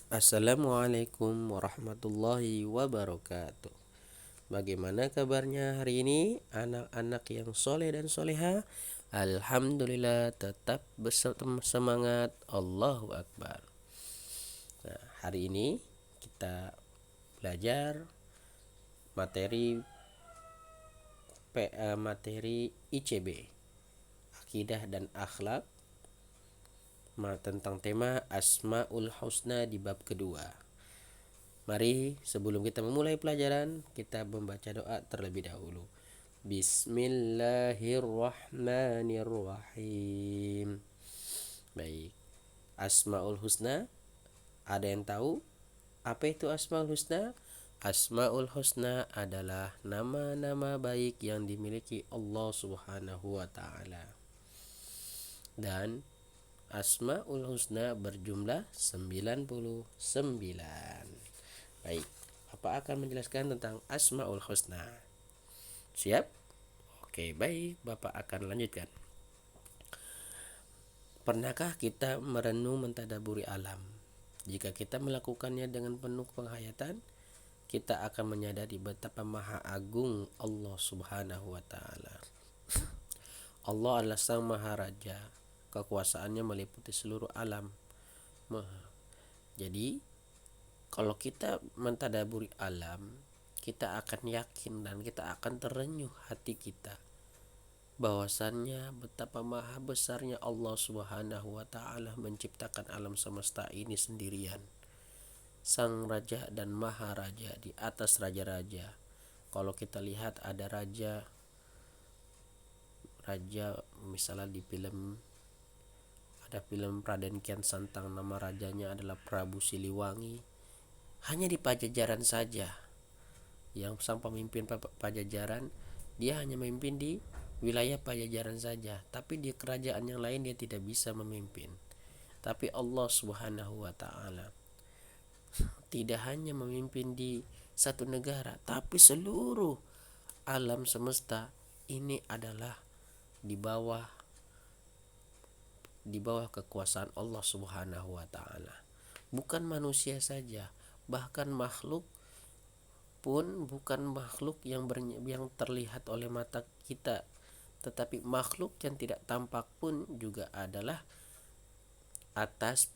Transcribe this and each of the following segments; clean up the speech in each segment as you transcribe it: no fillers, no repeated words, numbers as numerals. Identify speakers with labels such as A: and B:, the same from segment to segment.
A: Assalamualaikum warahmatullahi wabarakatuh. Bagaimana kabarnya hari ini anak-anak yang soleh dan soleha? Alhamdulillah tetap bersemangat. Allahu Akbar. Nah, hari ini kita belajar materi materi ICB, akidah dan akhlak, tentang tema Asmaul Husna di bab kedua. Mari sebelum kita memulai pelajaran, kita membaca doa terlebih dahulu. Bismillahirrahmanirrahim. Baik, Asmaul Husna, ada yang tahu apa itu Asmaul Husna? Asmaul Husna adalah nama-nama baik yang dimiliki Allah Subhanahu wa taala. Dan Asmaul Husna berjumlah 99. Baik, Bapak akan menjelaskan tentang Asmaul Husna. Siap? Oke, baik, Bapak akan lanjutkan. Pernahkah kita merenung mentadaburi alam? Jika kita melakukannya dengan penuh penghayatan, kita akan menyadari betapa maha agung Allah Subhanahu wa taala. Allah adalah Sang Maharaja. Kekuasaannya meliputi seluruh alam. Jadi, kalau kita mentadaburi alam, kita akan yakin dan kita akan terenyuh hati kita bahwasannya betapa maha besarnya Allah Subhanahu wa taala menciptakan alam semesta ini sendirian. Sang Raja dan Maharaja di atas raja-raja. Kalau kita lihat ada raja misalnya di ada film Raden Kian Santang, nama rajanya adalah Prabu Siliwangi. Hanya di Pajajaran saja yang sang pemimpin Pajajaran, dia hanya memimpin di wilayah Pajajaran saja, tapi di kerajaan yang lain dia tidak bisa memimpin. Tapi Allah Subhanahu wa taala tidak hanya memimpin di satu negara, tapi seluruh alam semesta ini adalah di bawah kekuasaan Allah Subhanahu wa taala. Bukan manusia saja, bahkan makhluk pun bukan makhluk yang terlihat oleh mata kita, tetapi makhluk yang tidak tampak pun juga adalah atas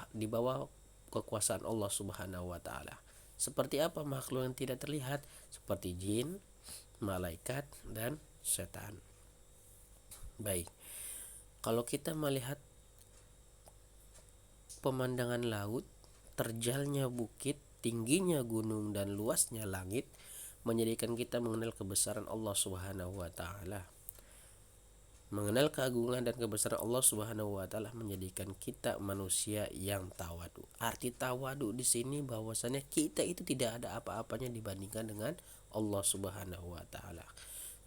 A: di bawah kekuasaan Allah Subhanahu wa taala. Seperti apa makhluk yang tidak terlihat? Seperti jin, malaikat, dan setan. Baik. Kalau kita melihat pemandangan laut, terjalnya bukit, tingginya gunung dan luasnya langit menjadikan kita mengenal kebesaran Allah Subhanahu wa taala. Mengenal keagungan dan kebesaran Allah Subhanahu wa taala menjadikan kita manusia yang tawadu. Arti tawadu di sini bahwasannya kita itu tidak ada apa-apanya dibandingkan dengan Allah Subhanahu wa taala.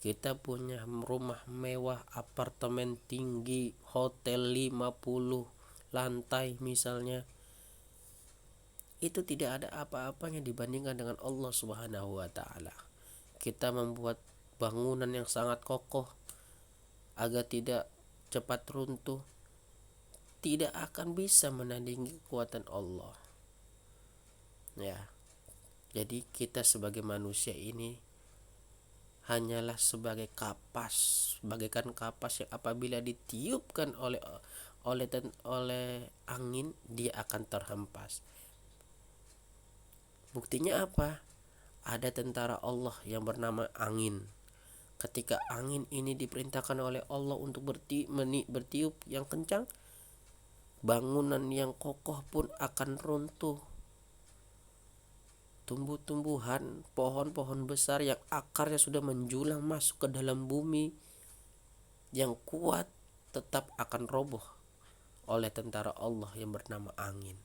A: Kita punya rumah mewah, apartemen tinggi, hotel 50 lantai misalnya. Itu tidak ada apa-apanya dibandingkan dengan Allah Subhanahu wa taala. Kita membuat bangunan yang sangat kokoh agar tidak cepat runtuh, tidak akan bisa menandingi kekuatan Allah. Ya. Jadi kita sebagai manusia ini hanyalah sebagai kapas, bagaikan kapas yang apabila ditiupkan oleh angin dia akan terhempas. Buktinya apa? Ada tentara Allah yang bernama angin. Ketika angin ini diperintahkan oleh Allah untuk bertiup yang kencang, bangunan yang kokoh pun akan runtuh. Tumbuh-tumbuhan, pohon-pohon besar yang akarnya sudah menjulang masuk ke dalam bumi yang kuat tetap akan roboh oleh tentara Allah yang bernama angin.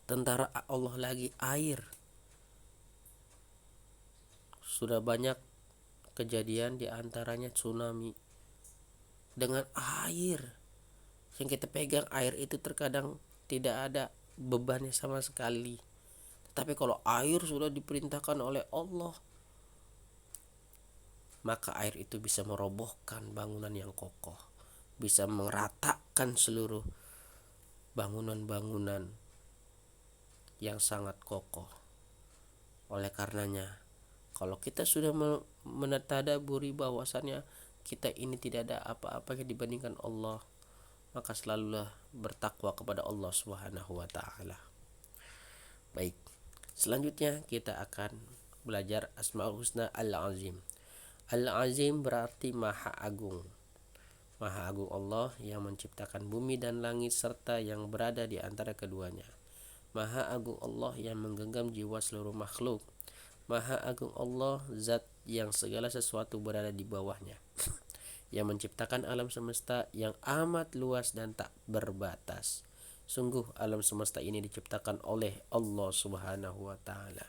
A: Tentara Allah lagi air. Sudah banyak kejadian, di antaranya tsunami. Dengan air yang kita pegang, air itu terkadang tidak ada bebannya sama sekali. Tapi kalau air sudah diperintahkan oleh Allah, maka air itu bisa merobohkan bangunan yang kokoh, bisa meratakan seluruh bangunan-bangunan yang sangat kokoh. Oleh karenanya, kalau kita sudah menetadaburi bahwasannya kita ini tidak ada apa-apa yang dibandingkan Allah, maka selalulah bertakwa kepada Allah Subhanahu wa taala. Baik. Selanjutnya kita akan belajar Asmaul Husna Al-Azim. Al-Azim berarti Maha Agung. Maha Agung Allah yang menciptakan bumi dan langit serta yang berada di antara keduanya. Maha Agung Allah yang menggenggam jiwa seluruh makhluk. Maha Agung Allah, zat yang segala sesuatu berada di bawahnya, yang menciptakan alam semesta yang amat luas dan tak berbatas. Sungguh alam semesta ini diciptakan oleh Allah Subhanahu wa taala.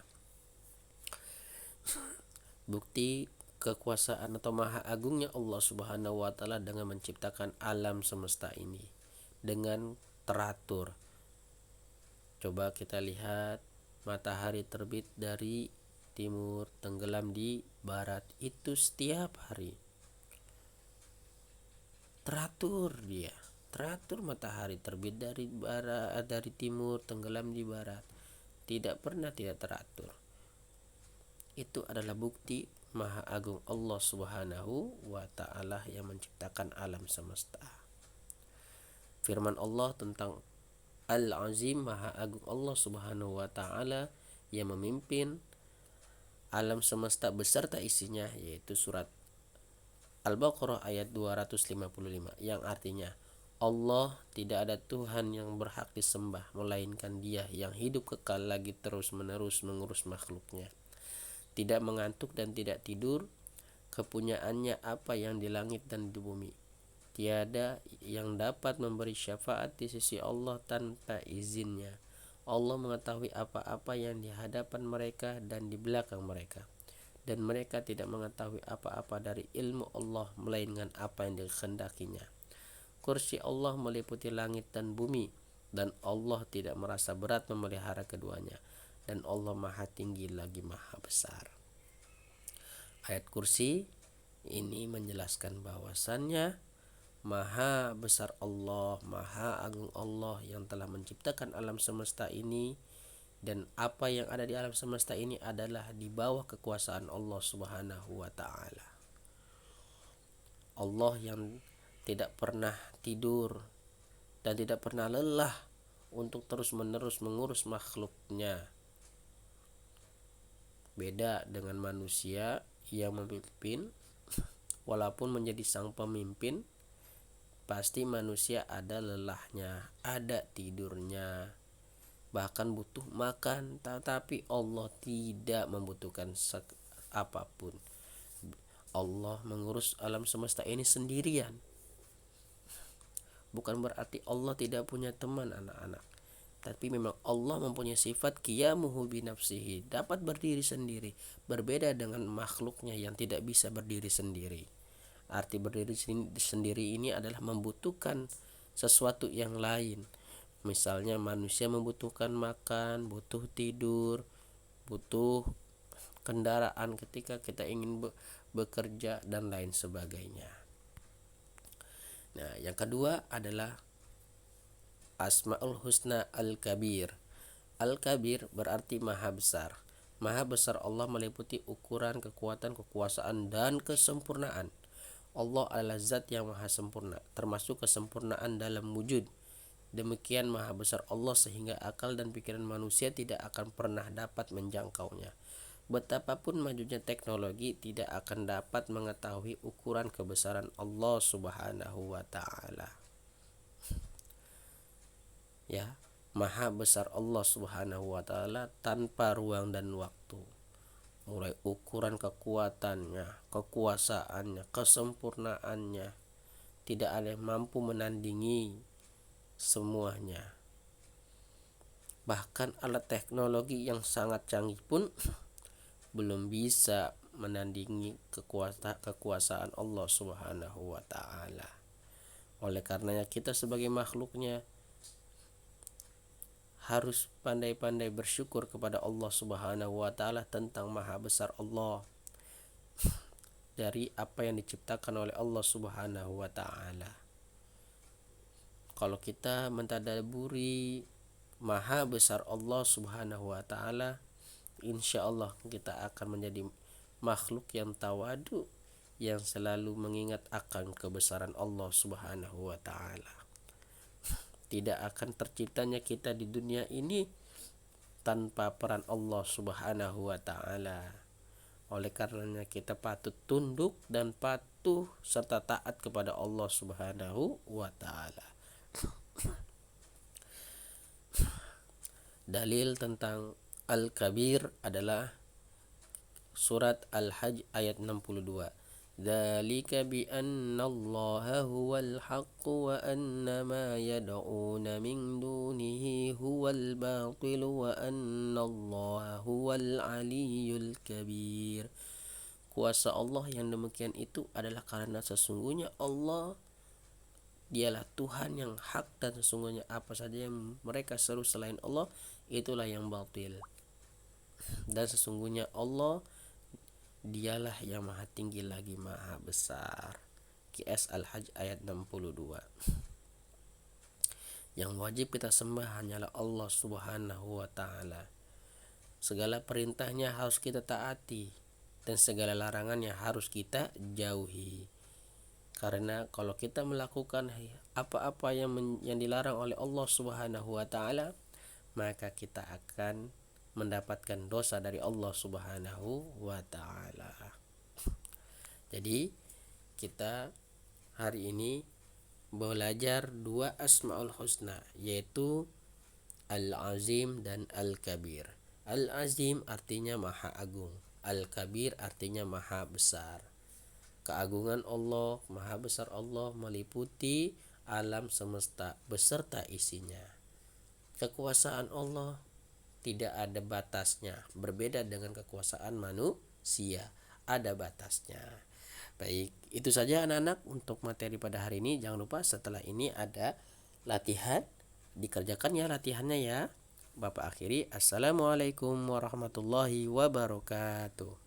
A: Bukti kekuasaan atau maha agungnya Allah Subhanahu wa taala dengan menciptakan alam semesta ini dengan teratur. Coba kita lihat matahari terbit dari timur, tenggelam di barat, itu setiap hari. Teratur dia. Teratur matahari terbit dari barat, dari timur, tenggelam di barat. Tidak pernah tidak teratur. Itu adalah bukti Maha Agung Allah Subhanahu wa taala yang menciptakan alam semesta. Firman Allah tentang Al-Azim, Maha Agung Allah Subhanahu wa taala yang memimpin alam semesta beserta isinya, yaitu surat Al-Baqarah ayat 255, yang artinya Allah tidak ada Tuhan yang berhak disembah melainkan Dia yang hidup kekal lagi terus-menerus mengurus makhluknya, tidak mengantuk dan tidak tidur. Kepunyaannya apa yang di langit dan di bumi. Tiada yang dapat memberi syafaat di sisi Allah tanpa izinnya. Allah mengetahui apa-apa yang di hadapan mereka dan di belakang mereka, dan mereka tidak mengetahui apa-apa dari ilmu Allah melainkan apa yang dikehendakinya. Kursi Allah meliputi langit dan bumi, dan Allah tidak merasa berat memelihara keduanya, dan Allah maha tinggi lagi maha besar. Ayat kursi ini menjelaskan bahwasannya maha besar Allah, maha agung Allah yang telah menciptakan alam semesta ini, dan apa yang ada di alam semesta ini adalah di bawah kekuasaan Allah Subhanahu wa taala. Allah yang tidak pernah tidur dan tidak pernah lelah untuk terus-menerus mengurus makhluknya. Beda dengan manusia yang memimpin, walaupun menjadi sang pemimpin, pasti manusia ada lelahnya, ada tidurnya, bahkan butuh makan, tetapi Allah tidak membutuhkan apapun. Allah mengurus alam semesta ini sendirian. Bukan berarti Allah tidak punya teman anak-anak, tapi memang Allah mempunyai sifat qiyamuhu binafsihi, dapat berdiri sendiri, berbeda dengan makhluknya yang tidak bisa berdiri sendiri. Arti berdiri sendiri ini adalah membutuhkan sesuatu yang lain. Misalnya manusia membutuhkan makan, butuh tidur, butuh kendaraan ketika kita ingin bekerja dan lain sebagainya. Nah, yang kedua adalah Asmaul Husna Al-Kabir. Al-Kabir berarti maha besar. Maha besar Allah meliputi ukuran, kekuatan, kekuasaan, dan kesempurnaan. Allah adalah zat yang maha sempurna, termasuk kesempurnaan dalam wujud. Demikian maha besar Allah sehingga akal dan pikiran manusia tidak akan pernah dapat menjangkaunya. Betapapun majunya teknologi tidak akan dapat mengetahui ukuran kebesaran Allah Subhanahu wa taala. Ya, maha besar Allah Subhanahu wa taala tanpa ruang dan waktu. Mulai ukuran kekuatannya, kekuasaannya, kesempurnaannya, tidak ada yang mampu menandingi semuanya. Bahkan alat teknologi yang sangat canggih pun belum bisa menandingi kekuasaan Allah Subhanahu wa taala. Oleh karenanya kita sebagai makhluknya harus pandai-pandai bersyukur kepada Allah Subhanahu wa taala tentang maha besar Allah dari apa yang diciptakan oleh Allah Subhanahu wa taala. Kalau kita mentadaburi maha besar Allah Subhanahu wa taala, insya Allah kita akan menjadi makhluk yang tawadu, yang selalu mengingat akan kebesaran Allah Subhanahu wa taala. Tidak akan terciptanya kita di dunia ini tanpa peran Allah Subhanahu wa taala. Oleh karenanya kita patut tunduk dan patuh serta taat kepada Allah Subhanahu wa taala. Dalil tentang Al-Kabir adalah surat Al-Hajj ayat 62. Dzalika bi annallaha huwal haqq wa anna ma yad'una min dunihi huwal batil wa annallaha huwal aliyyul kabir. Kuasa Allah yang demikian itu adalah karena sesungguhnya Allah dialah Tuhan yang hak, dan sesungguhnya apa saja yang mereka seru selain Allah itulah yang batil. Dan sesungguhnya Allah dialah yang maha tinggi lagi maha besar. QS Al-Hajj ayat 62. Yang wajib kita sembah hanyalah Allah Subhanahu wa taala. Segala perintahnya harus kita taati dan segala larangannya harus kita jauhi. Karena kalau kita melakukan apa-apa yang dilarang oleh Allah Subhanahu wa taala, maka kita akan mendapatkan dosa dari Allah Subhanahu wa taala. Jadi kita hari ini belajar dua Asmaul Husna, yaitu Al-Azim dan Al-Kabir. Al-Azim artinya maha agung, Al-Kabir artinya maha besar. Keagungan Allah, maha besar Allah meliputi alam semesta beserta isinya. Kekuasaan Allah tidak ada batasnya, berbeda dengan kekuasaan manusia, ada batasnya. Baik, itu saja anak-anak untuk materi pada hari ini. Jangan lupa setelah ini ada latihan, dikerjakan ya latihannya ya. Bapak akhiri, assalamualaikum warahmatullahi wabarakatuh.